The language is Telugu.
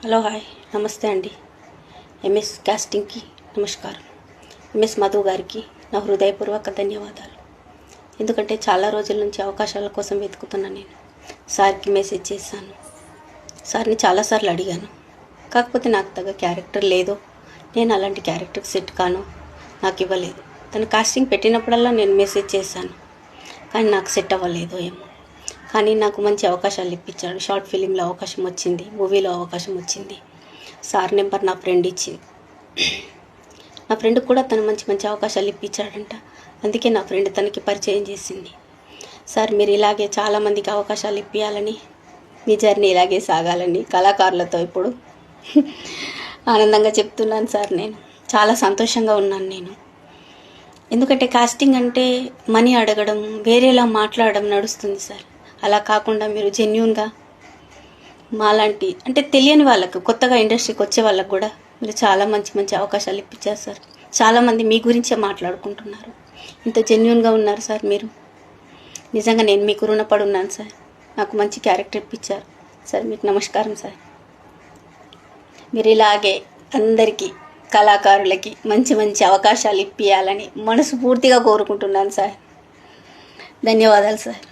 హలో హాయ్ నమస్తే అండి. ఎంఎస్ కాస్టింగ్కి నమస్కారం. ఎంఎస్ మధు గారికి నా హృదయపూర్వక ధన్యవాదాలు. ఎందుకంటే చాలా రోజుల నుంచి అవకాశాల కోసం వెతుకుతున్నాను. నేను సార్కి మెసేజ్ చేశాను, సార్ని చాలాసార్లు అడిగాను. కాకపోతే నాకు తగ్గ క్యారెక్టర్ లేదో, నేను అలాంటి క్యారెక్టర్కి సెట్ కాను, నాకు ఇవ్వలేదు. తను కాస్టింగ్ పెట్టినప్పుడల్లా నేను మెసేజ్ చేశాను, కానీ నాకు సెట్ అవ్వలేదు ఏమో. కానీ నాకు మంచి అవకాశాలు ఇప్పించాడు. షార్ట్ ఫిలింలో అవకాశం వచ్చింది, మూవీలో అవకాశం వచ్చింది. సార్ నెంబర్ నా ఫ్రెండ్ ఇచ్చింది. నా ఫ్రెండ్కి కూడా తను మంచి మంచి అవకాశాలు ఇప్పించాడంట. అందుకే నా ఫ్రెండ్ తనకి పరిచయం చేసింది. సార్ మీరు ఇలాగే చాలామందికి అవకాశాలు ఇప్పించాలని, మీ జర్నీ ఇలాగే సాగాలని కళాకారులతో ఇప్పుడు ఆనందంగా చెప్తున్నాను సార్. నేను చాలా సంతోషంగా ఉన్నాను నేను. ఎందుకంటే కాస్టింగ్ అంటే మనీ అడగడం, వేరేలా మాట్లాడడం నడుస్తుంది సార్. అలా కాకుండా మీరు జెన్యూన్గా మాలాంటి అంటే తెలియని వాళ్ళకు, కొత్తగా ఇండస్ట్రీకి వచ్చే వాళ్ళకు కూడా మీరు చాలా మంచి మంచి అవకాశాలు ఇప్పించారు సార్. చాలామంది మీ గురించే మాట్లాడుకుంటున్నారు. ఇంత జెన్యూన్గా ఉన్నారు సార్ మీరు. నిజంగా నేను మీకు రుణపడి ఉన్నాను సార్. నాకు మంచి క్యారెక్టర్ ఇప్పించారు సార్. మీకు నమస్కారం సార్. మీరు ఇలాగే అందరికీ కళాకారులకి మంచి మంచి అవకాశాలు ఇప్పించాలని మనస్ఫూర్తిగా కోరుకుంటున్నాను సార్. ధన్యవాదాలు సార్.